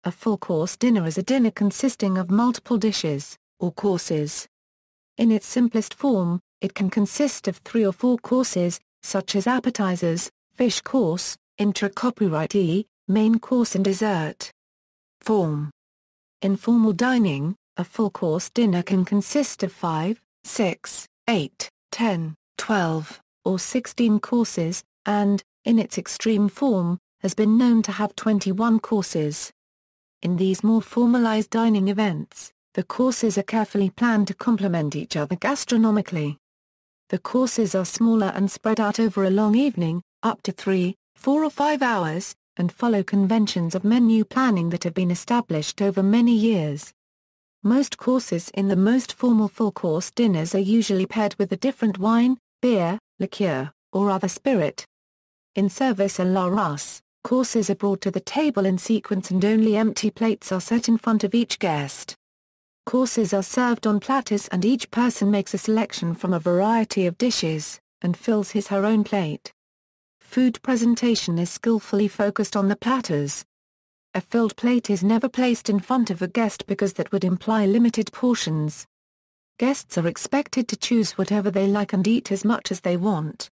A full-course dinner is a dinner consisting of multiple dishes, or courses. In its simplest form, it can consist of 3 or 4 courses, such as appetizers, fish course, intra-copyright, main course and dessert. Form. In formal dining, a full-course dinner can consist of 5, 6, 8, 10, 12, or 16 courses, and, in its extreme form, has been known to have 21 courses. In these more formalized dining events, the courses are carefully planned to complement each other gastronomically. The courses are smaller and spread out over a long evening, up to 3, 4 or 5 hours, and follow conventions of menu planning that have been established over many years. Most courses in the most formal full-course dinners are usually paired with a different wine, beer, liqueur, or other spirit. In service à la Russe, courses are brought to the table in sequence and only empty plates are set in front of each guest. Courses are served on platters and each person makes a selection from a variety of dishes, and fills his/her own plate. Food presentation is skillfully focused on the platters. A filled plate is never placed in front of a guest because that would imply limited portions. Guests are expected to choose whatever they like and eat as much as they want.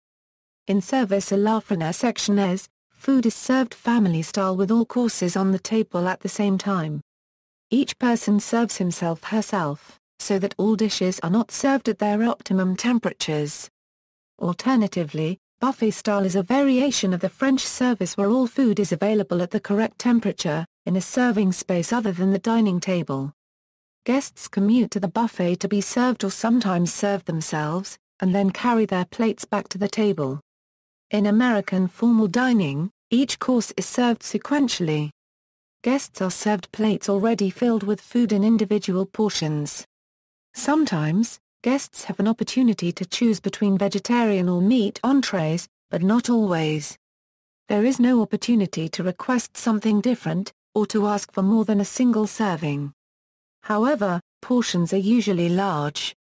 In service à la française, food is served family-style with all courses on the table at the same time. Each person serves himself/herself, so that all dishes are not served at their optimum temperatures. Alternatively, buffet style is a variation of the French service where all food is available at the correct temperature, in a serving space other than the dining table. Guests commute to the buffet to be served or sometimes serve themselves, and then carry their plates back to the table. In American formal dining, each course is served sequentially. Guests are served plates already filled with food in individual portions. Sometimes, guests have an opportunity to choose between vegetarian or meat entrees, but not always. There is no opportunity to request something different, or to ask for more than a single serving. However, portions are usually large.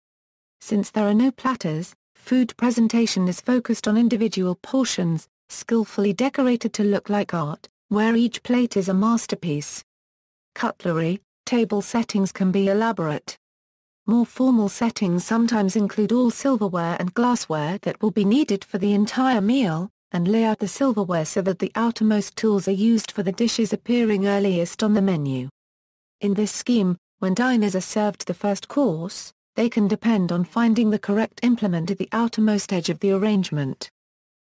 Since there are no platters, food presentation is focused on individual portions, skillfully decorated to look like art, where each plate is a masterpiece. Cutlery, table settings can be elaborate. More formal settings sometimes include all silverware and glassware that will be needed for the entire meal, and lay out the silverware so that the outermost tools are used for the dishes appearing earliest on the menu. In this scheme, when diners are served the first course, they can depend on finding the correct implement at the outermost edge of the arrangement.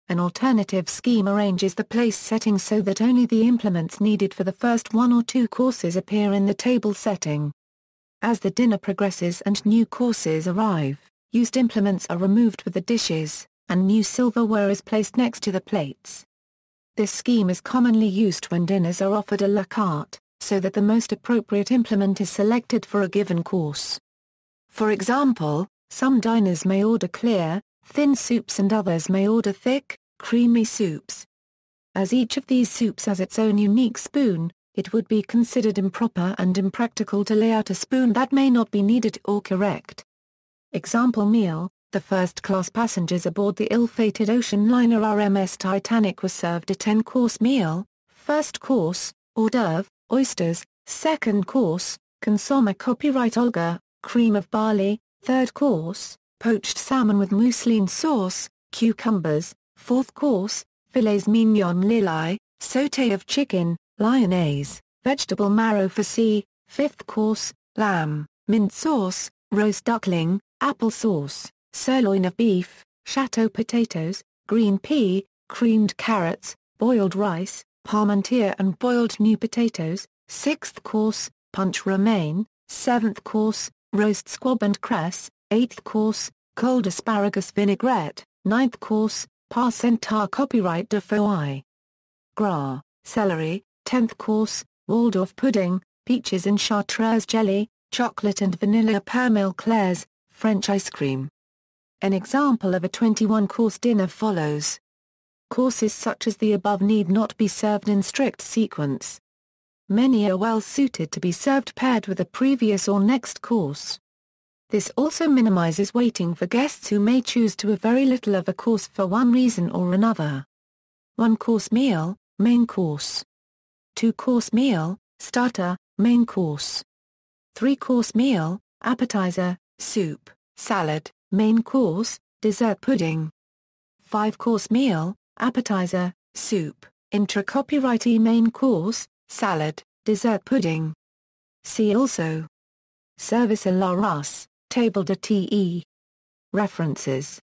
An alternative scheme arranges the place setting so that only the implements needed for the first 1 or 2 courses appear in the table setting. As the dinner progresses and new courses arrive, used implements are removed with the dishes, and new silverware is placed next to the plates. This scheme is commonly used when dinners are offered à la carte, so that the most appropriate implement is selected for a given course. For example, some diners may order clear, thin soups and others may order thick, creamy soups. As each of these soups has its own unique spoon, it would be considered improper and impractical to lay out a spoon that may not be needed or correct. Example meal: the first-class passengers aboard the ill-fated ocean liner RMS Titanic were served a 10-course meal. First course, hors d'oeuvre, oysters; second course, consommé copyright Olga, cream of barley; third course, poached salmon with mousseline sauce, cucumbers; fourth course, filets mignon lillet, sauté of chicken, lyonnaise, vegetable marrow farci; fifth course, lamb, mint sauce, roast duckling, apple sauce, sirloin of beef, chateau potatoes, green pea, creamed carrots, boiled rice, parmentier and boiled new potatoes; sixth course, punch romaine; seventh course, roast squab and cress; eighth course, cold asparagus vinaigrette; ninth course, parcentar copyright de foie gras, celery; 10th course, Waldorf pudding, peaches and chartreuse jelly, chocolate and vanilla permel clairs, French ice cream. An example of a 21-course dinner follows. Courses such as the above need not be served in strict sequence. Many are well suited to be served paired with a previous or next course. This also minimizes waiting for guests who may choose to have very little of a course for one reason or another. 1-course meal, main course. 2-course meal, starter, main course. 3-course meal, appetizer, soup, salad, main course, dessert pudding. 5-course meal, appetizer, soup, intra-copyright main course, salad, dessert pudding. See also. Service à la race, table de te. References